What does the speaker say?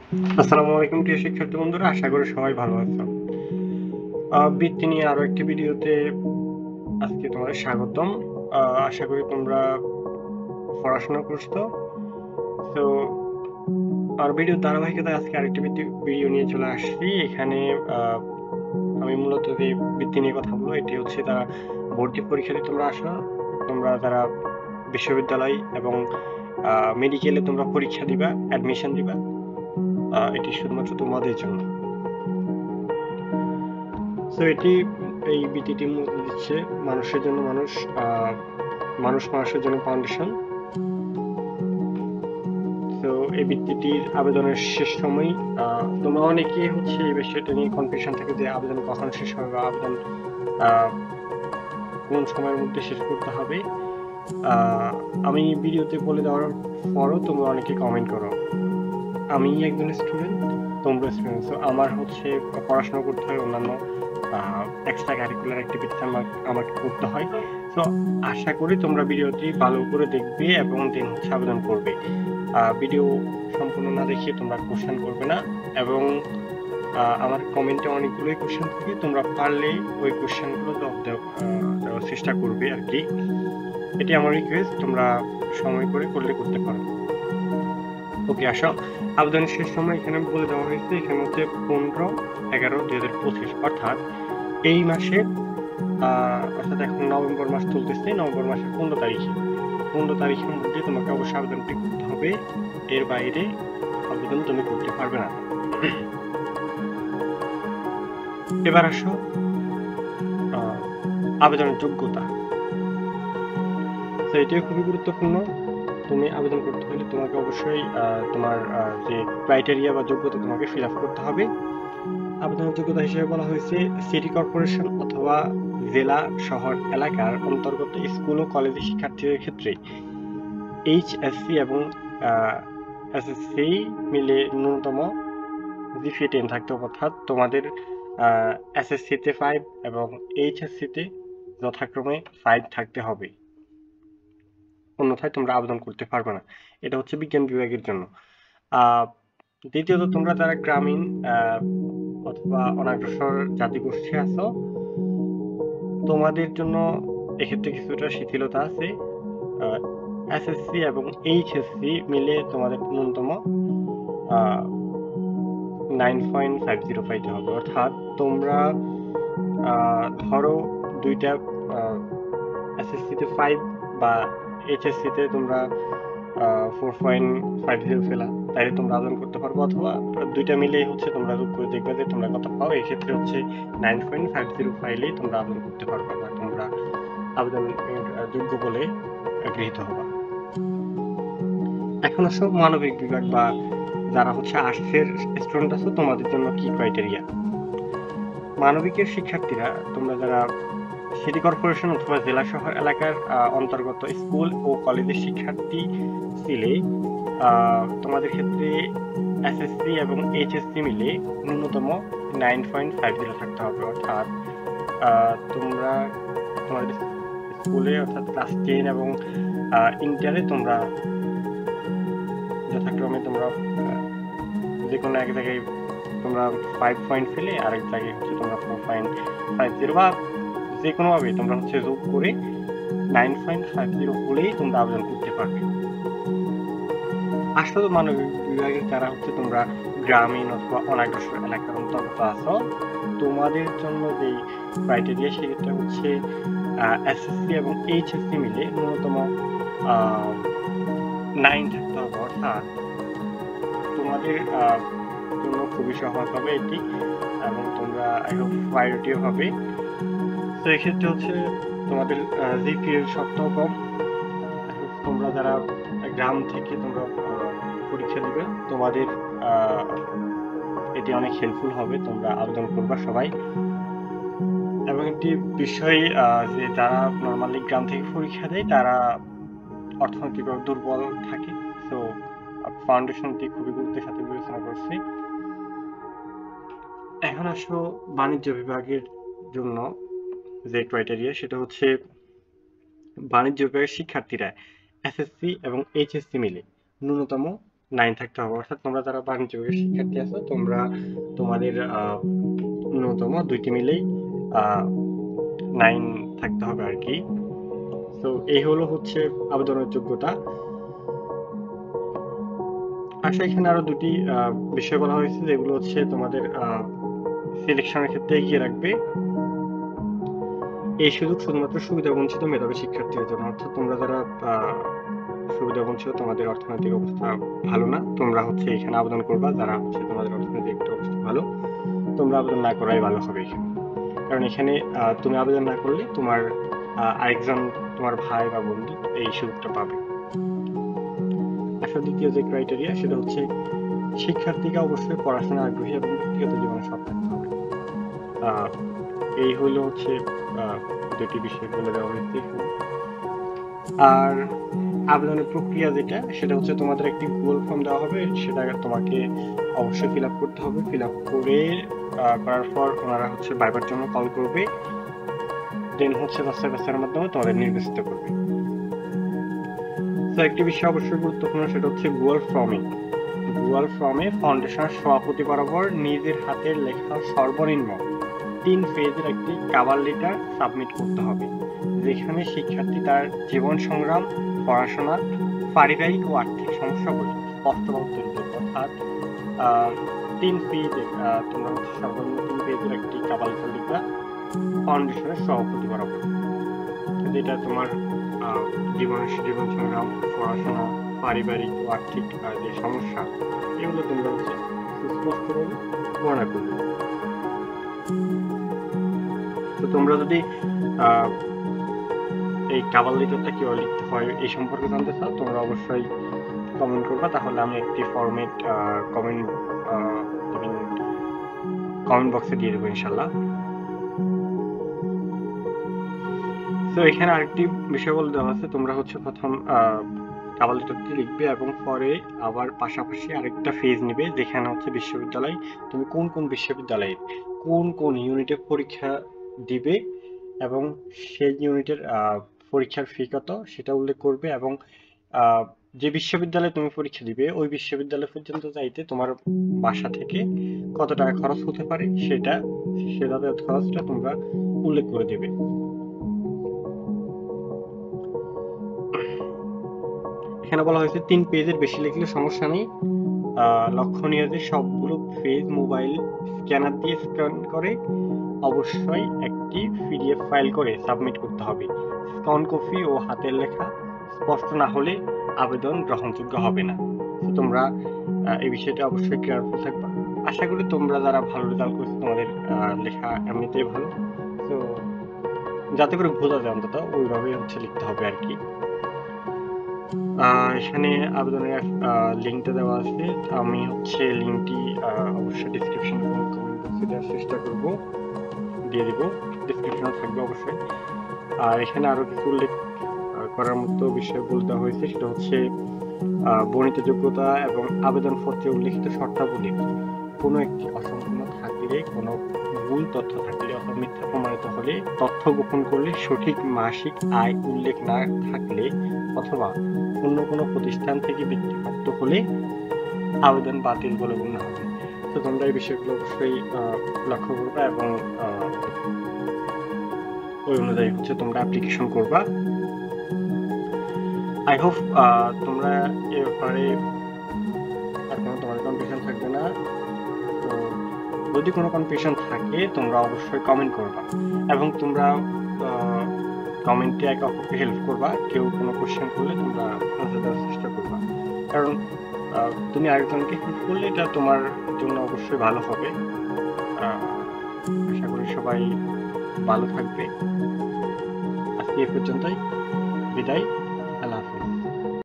আসসালামু আলাইকুম প্রিয় শিক্ষার্থী বন্ধুরা, আশা করি সবাই ভালো আছো। বৃত্তি নিয়ে আরো একটি ভিডিওতে আজকে তোমাদের স্বাগতম। আশা করি তোমরা পড়াশোনা করছো। তো আর ভিডিওর ধারাবাহিকতায় আজকে আরেকটি ভিডিও নিয়ে চলে আসছি। এখানে আমি মূলত যে বৃত্তি নিয়ে কথা বলবো, এটি হচ্ছে তারা ভর্তি পরীক্ষা দিয়ে তোমরা আসো, তোমরা যারা বিশ্ববিদ্যালয় এবং মেডিকেলে তোমরা পরীক্ষা দিবা, অ্যাডমিশন দিবা, এটি শুধুমাত্র তোমাদের জন্য। তো এই বৃত্তিটি মূলত দিচ্ছে মানুষের জন্য মানুষ, মানুষ মানুষের জন্য ফাউন্ডেশন। তো এই বৃত্তিটির আবেদনের শেষ সময়, তোমরা অনেকে হচ্ছে এই বিষয়টা নিয়ে কনফিউশন থাকে যে আবেদন কখন শেষ হবে বা আবেদন কোন সময়ের মধ্যে শেষ করতে হবে। আমি ভিডিওতে বলে দেওয়ার পরও তোমরা অনেকে কমেন্ট করো। আমি একজন স্টুডেন্ট, তোমরা স্টুডেন্ট, তো আমার হচ্ছে পড়াশোনা করতে হয়, অন্যান্য এক্সট্রা কারিকুলার অ্যাক্টিভিটিস আমাকে করতে হয়। তো আশা করি তোমরা ভিডিওটি ভালো করে দেখবে এবং দেন হচ্ছে আবেদন করবে। ভিডিও সম্পূর্ণ না দেখে তোমরা কোশ্চেন করবে না, এবং আমার কমেন্টে অনেকগুলোই কোশ্চেন থাকে, তোমরা পারলে ওই কোশ্চেনগুলো দেওয়ার চেষ্টা করবে আর কি। এটি আমার রিকোয়েস্ট, তোমরা সময় করে করতে পারো। ওকে, আসো। আবেদনের শেষ সময় এখানে বলে দেওয়া হয়েছে, এখানে হচ্ছে 15/11/2025, অর্থাৎ এই মাসের অর্থাৎ এখন নভেম্বর মাস চলতেছে, নভেম্বর মাসের 15 তারিখের মধ্যে তোমাকে অবশ্যই আবেদনটি করতে হবে। এর বাইরে আবেদন তুমি করতে পারবে না। এবার আসো আবেদনের যোগ্যতা। তো এটিও খুবই গুরুত্বপূর্ণ। তুমি আবেদন করতে হলে তোমাকে অবশ্যই তোমার যে ক্রাইটেরিয়া বা যোগ্যতা তোমাকে ফিল আপ করতে হবে। আবেদনের যোগ্যতা হিসেবে বলা হয়েছে সিটি কর্পোরেশন অথবা জেলা শহর এলাকার অন্তর্গত স্কুল ও কলেজের শিক্ষার্থীদের ক্ষেত্রে এইচএসসি এবং এসএসসি মিলে ন্যূনতম জিপিএ 10 থাকতে হবে, অর্থাৎ তোমাদের এসএসসিতে 5 এবং এইচএসসিতে যথাক্রমে 5 থাকতে হবে, অন্যথায় তোমরা আবেদন করতে পারবে না। এটা হচ্ছে বিজ্ঞান বিভাগের জন্য। দ্বিতীয়ত, তোমরা যারা গ্রামীণ অথবা অনগ্রসর জাতিগোষ্ঠী আছো, তোমাদের জন্য এক্ষেত্রে কিছুটা শিথিলতা আছে। এসএসসি এবং এইচএসসি মিলে তোমাদের ন্যূনতম 9.50 পাইতে হবে, অর্থাৎ তোমরা ধরো দুইটা এসএসসিতে 5 বা এইচএসসিতে তোমরা 4.50 পেলা, তাইলে তোমরা আবেদন করতে পারবো, অথবা দুইটা মিলেই হচ্ছে তোমরা যোগ করে দেখবে যে তোমরা কত পাও। এই ক্ষেত্রে হচ্ছে 9.50 পাইলেই তোমরা আবেদন করতে পারবে বা তোমরা আবেদনের যোগ্য বলে গৃহীত হবা। এখন আসো মানবিক বিভাগ বা যারা হচ্ছে আর্টসের স্টুডেন্ট আছো, তোমাদের জন্য কি ক্রাইটেরিয়া। মানবিকের শিক্ষার্থীরা, তোমরা যারা সিটি কর্পোরেশন অথবা জেলা শহর এলাকার অন্তর্গত স্কুল ও কলেজের শিক্ষার্থী ছিলে, তোমাদের ক্ষেত্রে এসএসসি এবং এইচএসসি মিলে ন্যূনতম 9.50 থাকতে হবে, অর্থাৎ তোমরা তোমাদের স্কুলে অর্থাৎ ক্লাস 10 এবং ইন্টারে তোমরা যথাক্রমে তোমরা যে কোনো এক জায়গায় তোমরা 5 পয়েন্ট পেলে, আরেক জায়গায় হচ্ছে তোমরা 4.50 বা যে কোনোভাবে তোমরা হচ্ছে যোগ করে 9.50 হলেই তোমরা আবেদন করতে পারবে। আসলে মানবিক বিভাগের যারা হচ্ছে তোমরা গ্রামীণ অথবা অনগ্রসর এলাকার অন্তর্গত আছো, তোমাদের জন্য যেই ক্রাইটেরিয়া সেটা হচ্ছে এসএসসি এবং এইচএসসি মিলে ন্যূনতম 9 থাকতে হবে, অর্থাৎ তোমাদের জন্য খুবই সহজ হবে এটি, এবং তোমরা প্রায়োরিটিও হবে। তো এক্ষেত্রে হচ্ছে তোমাদের জিপিএর শর্তও কম। তোমরা যারা গ্রাম থেকে তোমরা পরীক্ষা দিবে, তোমাদের এটি অনেক হেল্পফুল হবে, তোমরা আবেদন করবা সবাই। এবং একটি বিষয় যে যারা নর্মালি গ্রাম থেকে পরীক্ষা দেয় তারা অর্থনৈতিকভাবে দুর্বল থাকে, তো ফাউন্ডেশনটি খুবই গুরুত্বের সাথে বিবেচনা করছে। এখন আসো বাণিজ্য বিভাগের জন্য যে ক্রাইটেরিয়া, সেটা হচ্ছে বাণিজ্য বিভাগের শিক্ষার্থীরা এসএসসি এবং এইচএসসি মিলে ন্যূনতম 9 থাকতে হবে। অর্থাৎ তোমরা যারা বাণিজ্য বিভাগের শিক্ষার্থী আছো, তোমরা তোমাদের ন্যূনতম 2টি মিলেই 9 থাকতে হবে আর কি। তো এই হলো হচ্ছে আবেদনের যোগ্যতা। আচ্ছা, এখানে আরো দুটি বিষয় বলা হয়েছে যেগুলো হচ্ছে তোমাদের সিলেকশনের ক্ষেত্রে এগিয়ে রাখবে। এই সুযোগ শুধুমাত্র সুবিধাবঞ্চিত মেধাবী শিক্ষার্থীদের জন্য। অর্থাৎ তোমরা যারা সুবিধাবঞ্চিত, তোমাদের অর্থনৈতিক অবস্থা ভালো না, তোমরা হচ্ছে এখানে আবেদন করবা। যারা হচ্ছে তোমাদের অর্থনৈতিক অবস্থা ভালো, তোমরা আবেদন না করাই ভালো হবে এখানে। কারণ এখানে তুমি আবেদন না করলে তোমার আরেকজন, তোমার ভাই বা বন্ধু এই সুযোগটা পাবে। আসলে দ্বিতীয় যে ক্রাইটেরিয়া সেটা হচ্ছে শিক্ষার্থীকে অবশ্যই পড়াশোনা আগ্রহী এবং ব্যক্তিগত জীবনে সৎ থাকতে হবে। এই হলো হচ্ছে দুটি বিষয় বলে দেওয়া হয়েছে। আর আবেদনের প্রক্রিয়া যেটা, সেটা হচ্ছে তোমাদের একটি গুগল ফর্ম দেওয়া হবে, সেটা তোমাকে অবশ্যই ফিল আপ করতে হবে। ফিল আপ করার পর ওনারা হচ্ছে ভাইবার জন্য কল করবে, দেন হচ্ছে যাচাই বাছাইয়ের মাধ্যমে তোমাদের নির্বাচিত করবে। তো একটি বিষয় অবশ্যই গুরুত্বপূর্ণ, সেটা হচ্ছে গুগল ফর্মে ফাউন্ডেশনের সভাপতি বরাবর নিজের হাতের লেখা সর্বনিম্ন 3 পেজের একটি কভার লেটার সাবমিট করতে হবে, যেখানে শিক্ষার্থী তার জীবন সংগ্রাম, পড়াশোনা, পারিবারিক ও আর্থিক সমস্যাগুলি স্পষ্টভাবে তুলে ধরবে। অর্থাৎ 3 পেজের তোমরা হচ্ছে সর্বনিম্ন 3 পেজের একটি কভার লেটার লিখবা ফাউন্ডেশনের সভাপতি বরাবর, যেটা তোমার জীবন সংগ্রাম, পড়াশোনা, পারিবারিক ও আর্থিক যে সমস্যা, এগুলো তোমরা হচ্ছে সুস্পষ্টভাবে বর্ণনা করবে। তো তোমরা যদি এই কভার লেটারটা কিভাবে লিখতে হয় এই সম্পর্কে জানতে চাও, তোমরা অবশ্যই কমেন্ট করবা, তাহলে আমি একটি ফরম্যাট কমেন্ট বক্সে দিয়ে দেবো ইনশাল্লাহ। তো এখানে আরেকটি বিষয় বলে দেওয়া আছে, তোমরা হচ্ছে প্রথম কভার লেটারটি লিখবে এবং পরে আবার পাশাপাশি আরেকটা ফেজ নিবে, যেখানে হচ্ছে বিশ্ববিদ্যালয়, তুমি কোন বিশ্ববিদ্যালয়ে কোন ইউনিটে পরীক্ষা দিবে এবং সেই ইউনিটের পরীক্ষার ফি কত সেটা উল্লেখ করবে, এবং যে বিশ্ববিদ্যালয়ে তুমি পরীক্ষা দিবে ওই বিশ্ববিদ্যালয় পর্যন্ত যাইতে তোমার বাসা থেকে কত টাকা খরচ হতে পারে সে যাতায়াত খরচটা তোমরা উল্লেখ করে দেবে। এখানে বলা হয়েছে 3 পেজের বেশি লিখলে সমস্যা নেই, লক্ষণীয় যে সবগুলো পেজ মোবাইল স্ক্যানার দিয়ে স্ক্যান করে অবশ্যই একটি পিডিএফ ফাইল করে সাবমিট করতে হবে। স্ক্যান কপি ও হাতের লেখা স্পষ্ট না হলে আবেদন গ্রহণযোগ্য হবে না। তো তোমরা এই বিষয়টা অবশ্যই কেয়ারফুল থাকবা। আশা করি তোমরা যারা ভালো রেজাল্ট করছো তোমাদের লেখা এমনিতেই ভালো, তো যাতে করে বোঝা যায় অন্তত ওইভাবেই হচ্ছে লিখতে হবে আর কি। এখানে আবেদনের লিঙ্কটা দেওয়া আছে, আমি হচ্ছে লিঙ্কটি অবশ্যই ডিসক্রিপশন কমেন্ট বক্সে দেওয়ার চেষ্টা করব, দিয়ে দিব, ডিসক্রিপশনে থাকবে অবশ্যই। আর এখানে আরো কিছু উল্লেখ করার মতো বিষয় বলতে হয়েছে, সেটা হচ্ছে বর্ণিত যোগ্যতা এবং আবেদনপত্রে উল্লেখিত শর্তাবলী কোনো একটি অসম্পূর্ণ থাকলে, কোনো ভুল তথ্য থাকলে অথবা মিথ্যা প্রমাণিত হলে, তথ্য গোপন করলে, সঠিক মাসিক আয় উল্লেখ না থাকলে অথবা অন্য কোনো প্রতিষ্ঠান থেকে বৃত্তিপ্রাপ্ত হলে আবেদন বাতিল বলে গণ্য হবে। তো তোমরা এই বিষয়গুলো অবশ্যই লক্ষ্য করবা এবং ওই অনুযায়ী হচ্ছে তোমরা অ্যাপ্লিকেশন করবা। আই হোপ তোমরা এ ব্যাপারে আর কোনো তোমাদের কনফিউশন থাকবে না। তো যদি কোনো কনফিউশন থাকে তোমরা অবশ্যই কমেন্ট করবা এবং তোমরা কমেন্টে একে অপরকে হেল্প করবা। কেউ কোনো কোশ্চেন করলে তোমরা আনসার দেওয়ার চেষ্টা করবা, কারণ তুমি আরেকজনকে হেল্প করলে এটা তোমার জন্য অবশ্যই ভালো হবে। আশা করি সবাই ভালো থাকবে। আজকে এ পর্যন্তই, বিদায়।